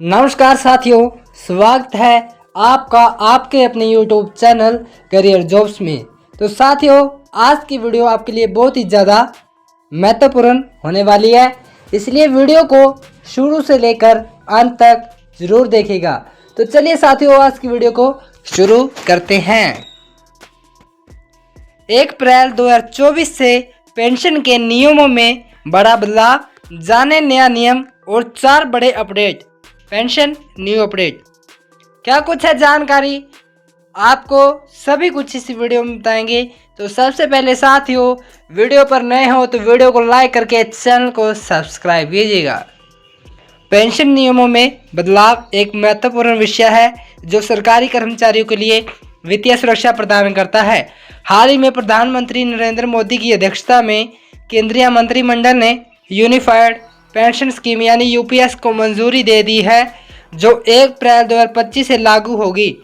नमस्कार साथियों, स्वागत है आपका आपके अपने YouTube चैनल करियर जॉब्स में। तो साथियों, आज की वीडियो आपके लिए बहुत ही ज़्यादा महत्वपूर्ण होने वाली है, इसलिए वीडियो को शुरू से लेकर अंत तक ज़रूर देखिएगा। तो चलिए साथियों, आज की वीडियो को शुरू करते हैं। 1 अप्रैल 2024 से पेंशन के नियमों में बड़ा बदलाव, जाने नया नियम और 4 बड़े अपडेट। पेंशन न्यू अपडेट क्या कुछ है जानकारी, आपको सभी कुछ इस वीडियो में बताएंगे। तो सबसे पहले साथियों, वीडियो पर नए हो तो वीडियो को लाइक करके चैनल को सब्सक्राइब कीजिएगा। पेंशन नियमों में बदलाव एक महत्वपूर्ण विषय है जो सरकारी कर्मचारियों के लिए वित्तीय सुरक्षा प्रदान करता है। हाल ही में प्रधानमंत्री नरेंद्र मोदी की अध्यक्षता में केंद्रीय मंत्रिमंडल ने यूनिफाइड पेंशन स्कीम यानी यूपीएस को मंजूरी दे दी है, जो 1 अप्रैल 2025 से लागू होगी।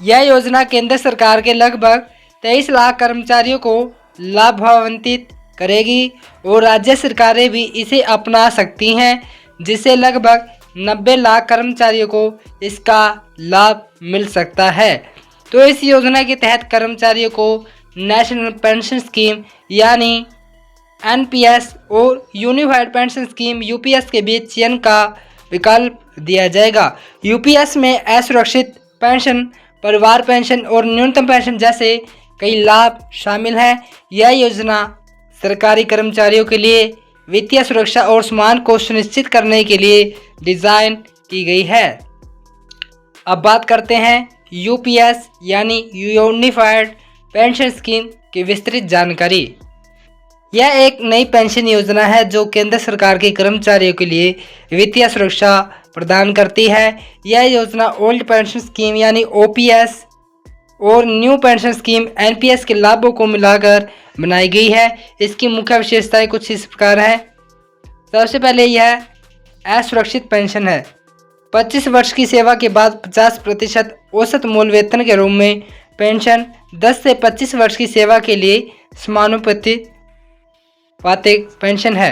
यह योजना केंद्र सरकार के लगभग 23 लाख कर्मचारियों को लाभान्वित करेगी और राज्य सरकारें भी इसे अपना सकती हैं, जिससे लगभग 90 लाख कर्मचारियों को इसका लाभ मिल सकता है। तो इस योजना के तहत कर्मचारियों को नेशनल पेंशन स्कीम यानी एनपीएस और यूनिफाइड पेंशन स्कीम यूपीएस के बीच चयन का विकल्प दिया जाएगा। यूपीएस में असुरक्षित पेंशन, परिवार पेंशन और न्यूनतम पेंशन जैसे कई लाभ शामिल हैं। यह योजना सरकारी कर्मचारियों के लिए वित्तीय सुरक्षा और सम्मान को सुनिश्चित करने के लिए डिज़ाइन की गई है। अब बात करते हैं यूपीएस यानी यूनिफाइड पेंशन स्कीम की विस्तृत जानकारी। यह एक नई पेंशन योजना है जो केंद्र सरकार के कर्मचारियों के लिए वित्तीय सुरक्षा प्रदान करती है। यह योजना ओल्ड पेंशन स्कीम यानी ओपीएस और न्यू पेंशन स्कीम एनपीएस के लाभों को मिलाकर बनाई गई है। इसकी मुख्य विशेषताएं कुछ इस प्रकार हैं। सबसे पहले यह असुरक्षित पेंशन है। 25 वर्ष की सेवा के बाद 50% औसत मूल वेतन के रूप में पेंशन 10 से 25 वर्ष की सेवा के लिए समानुपातिक पेंशन है।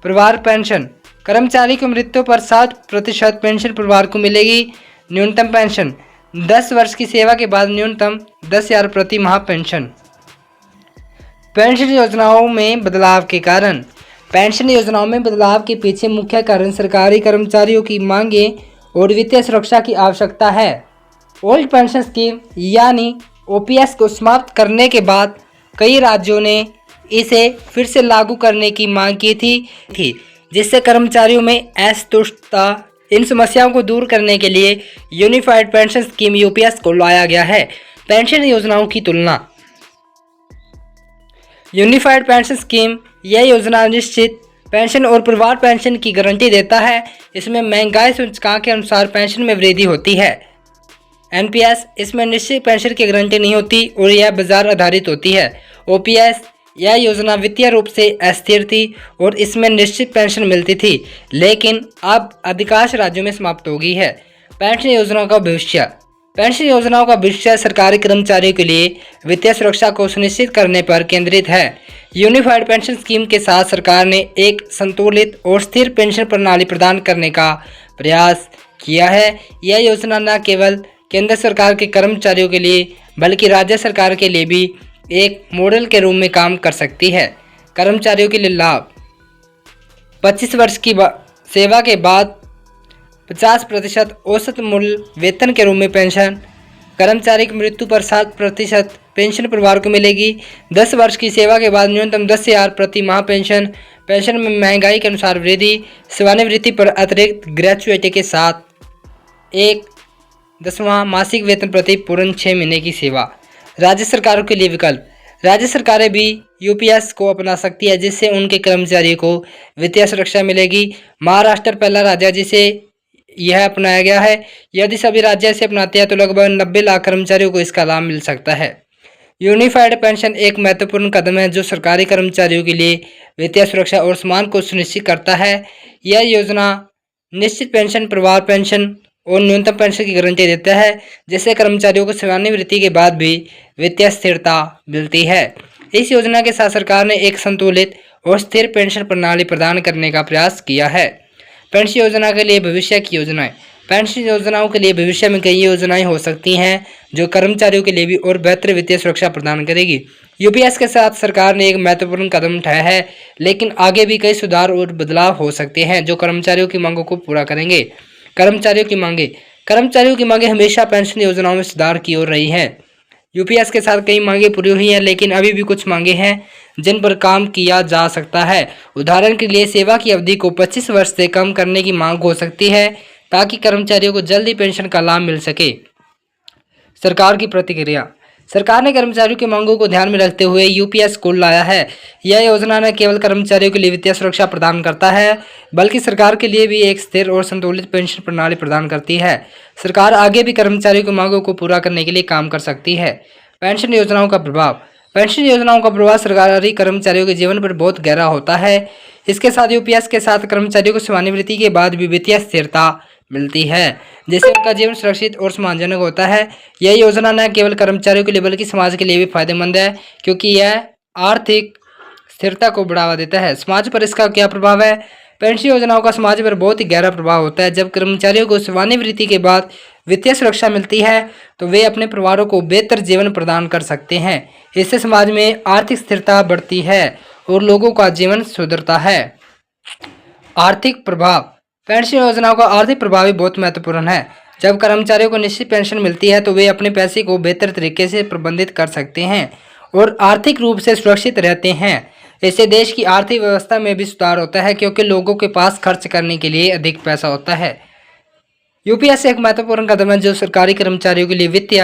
परिवार पेंशन, कर्मचारी की मृत्यु पर 60% पेंशन परिवार को मिलेगी। न्यूनतम पेंशन, 10 वर्ष की सेवा के बाद न्यूनतम 10,000 प्रति माह पेंशन। पेंशन योजनाओं में बदलाव के कारण। पेंशन योजनाओं में बदलाव के पीछे मुख्य कारण सरकारी कर्मचारियों की मांगें और वित्तीय सुरक्षा की आवश्यकता है। ओल्ड पेंशन स्कीम यानी ओपीएस को समाप्त करने के बाद कई राज्यों ने इसे फिर से लागू करने की मांग की थी, जिससे कर्मचारियों में असंतुष्टता। इन समस्याओं को दूर करने के लिए यूनिफाइड पेंशन स्कीम यूपीएस को लाया गया है। पेंशन योजनाओं की तुलना। यूनिफाइड पेंशन स्कीम यह योजना निश्चित पेंशन और परिवार पेंशन की गारंटी देता है। इसमें महंगाई सूचकांक के अनुसार पेंशन में वृद्धि होती है। एनपीएस, इसमें निश्चित पेंशन की गारंटी नहीं होती और यह बाजार आधारित होती है। ओपीएस, यह योजना वित्तीय रूप से अस्थिर थी और इसमें निश्चित पेंशन मिलती थी, लेकिन अब अधिकांश राज्यों में समाप्त हो गई है। पेंशन योजनाओं का भविष्य। पेंशन योजनाओं का भविष्य सरकारी कर्मचारियों के लिए वित्तीय सुरक्षा को सुनिश्चित करने पर केंद्रित है। यूनिफाइड पेंशन स्कीम के साथ सरकार ने एक संतुलित और स्थिर पेंशन प्रणाली प्रदान करने का प्रयास किया है। यह योजना न केवल केंद्र सरकार के कर्मचारियों के लिए बल्कि राज्य सरकार के लिए भी एक मॉडल के रूप में काम कर सकती है। कर्मचारियों के लिए लाभ। 25 वर्ष की सेवा के बाद 50% औसत मूल वेतन के रूप में पेंशन। कर्मचारी की मृत्यु पर 60% पेंशन परिवार को मिलेगी। 10 वर्ष की सेवा के बाद न्यूनतम 10,000 प्रति माह पेंशन। पेंशन में महंगाई के अनुसार वृद्धि। सेवानिवृत्ति पर अतिरिक्त ग्रेचुइटी के साथ 1/10वां मासिक वेतन प्रति पूर्ण 6 महीने की सेवा। राज्य सरकारों के लिए विकल्प। राज्य सरकारें भी यूपीएस को अपना सकती है, जिससे उनके कर्मचारियों को वित्तीय सुरक्षा मिलेगी। महाराष्ट्र पहला राज्य है जिसे यह अपनाया गया है। यदि सभी राज्य इसे अपनाते हैं तो लगभग 90 लाख कर्मचारियों को इसका लाभ मिल सकता है। यूनिफाइड पेंशन एक महत्वपूर्ण कदम है जो सरकारी कर्मचारियों के लिए वित्तीय सुरक्षा और सम्मान को सुनिश्चित करता है। यह योजना निश्चित पेंशन, परिवार पेंशन और न्यूनतम पेंशन की गारंटी देता है, जिससे कर्मचारियों को सेवानिवृत्ति के बाद भी वित्तीय स्थिरता मिलती है। इस योजना के साथ सरकार ने एक संतुलित और स्थिर पेंशन प्रणाली प्रदान करने का प्रयास किया है। पेंशन योजना के लिए भविष्य की योजनाएं। पेंशन योजनाओं के लिए भविष्य में कई योजनाएं हो सकती हैं जो कर्मचारियों के लिए भी और बेहतर वित्तीय सुरक्षा प्रदान करेगी। यूपीएस के साथ सरकार ने एक महत्वपूर्ण कदम उठाया है, लेकिन आगे भी कई सुधार और बदलाव हो सकते हैं जो कर्मचारियों की मांगों को पूरा करेंगे। कर्मचारियों की मांगे हमेशा पेंशन योजनाओं में सुधार की ओर रही है। यूपीएस के साथ कई मांगे पूरी हुई हैं, लेकिन अभी भी कुछ मांगे हैं जिन पर काम किया जा सकता है। उदाहरण के लिए सेवा की अवधि को 25 वर्ष से कम करने की मांग हो सकती है ताकि कर्मचारियों को जल्दी पेंशन का लाभ मिल सके। सरकार की प्रतिक्रिया। सरकार ने कर्मचारियों की मांगों को ध्यान में रखते हुए यूपीएस को लाया है। यह योजना न केवल कर्मचारियों के लिए वित्तीय सुरक्षा प्रदान करता है, बल्कि सरकार के लिए भी एक स्थिर और संतुलित पेंशन प्रणाली प्रदान करती है। सरकार आगे भी कर्मचारियों की मांगों को पूरा करने के लिए काम कर सकती है। पेंशन योजनाओं का प्रभाव। पेंशन योजनाओं का प्रभाव सरकारी कर्मचारियों के जीवन पर बहुत गहरा होता है। इसके साथ यूपीएस के साथ कर्मचारियों को सेवानिवृत्ति के बाद भी वित्तीय स्थिरता मिलती है, जिससे उनका जीवन सुरक्षित और सम्मानजनक होता है। यह योजना न केवल कर्मचारियों के लिए बल्कि समाज के लिए भी फायदेमंद है, क्योंकि यह आर्थिक स्थिरता को बढ़ावा देता है। समाज पर इसका क्या प्रभाव है? पेंशन योजनाओं का समाज पर बहुत ही गहरा प्रभाव होता है। जब कर्मचारियों को सेवानिवृत्ति के बाद वित्तीय सुरक्षा मिलती है तो वे अपने परिवारों को बेहतर जीवन प्रदान कर सकते हैं। इससे समाज में आर्थिक स्थिरता बढ़ती है और लोगों का जीवन सुधरता है। आर्थिक प्रभाव। पेंशन योजनाओं का आर्थिक प्रभाव भी बहुत महत्वपूर्ण है। जब कर्मचारियों को निश्चित पेंशन मिलती है तो वे अपने पैसे को बेहतर तरीके से प्रबंधित कर सकते हैं और आर्थिक रूप से सुरक्षित रहते हैं। इससे देश की आर्थिक व्यवस्था में भी सुधार होता है, क्योंकि लोगों के पास खर्च करने के लिए अधिक पैसा होता है। यूपीएस एक महत्वपूर्ण कदम है जो सरकारी कर्मचारियों के लिए वित्तीय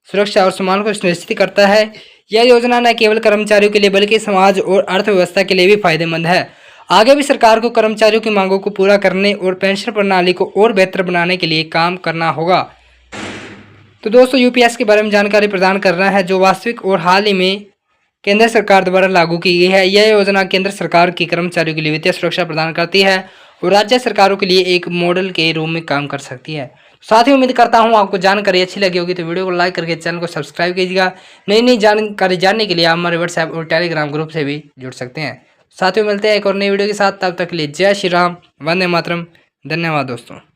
सुरक्षा और सम्मान को सुनिश्चित करता है। यह योजना न केवल कर्मचारियों के लिए बल्कि समाज और अर्थव्यवस्था के लिए भी फायदेमंद है। आगे भी सरकार को कर्मचारियों की मांगों को पूरा करने और पेंशन प्रणाली को और बेहतर बनाने के लिए काम करना होगा। तो दोस्तों, यूपीएस के बारे में जानकारी प्रदान करना है जो वास्तविक और हाल ही में केंद्र सरकार द्वारा लागू की गई है। यह योजना केंद्र सरकार की कर्मचारियों के लिए वित्तीय सुरक्षा प्रदान करती है और राज्य सरकारों के लिए एक मॉडल के रूप में काम कर सकती है। साथ ही उम्मीद करता हूं आपको जानकारी अच्छी लगी होगी, तो वीडियो को लाइक करके चैनल को सब्सक्राइब कीजिएगा। नई जानकारी जानने के लिए आप हमारे व्हाट्सएप और टेलीग्राम ग्रुप से भी जुड़ सकते हैं। साथ ही मिलते हैं एक और नई वीडियो के साथ, तब तक के लिए जय श्री राम, वंदे मातरम। धन्यवाद दोस्तों।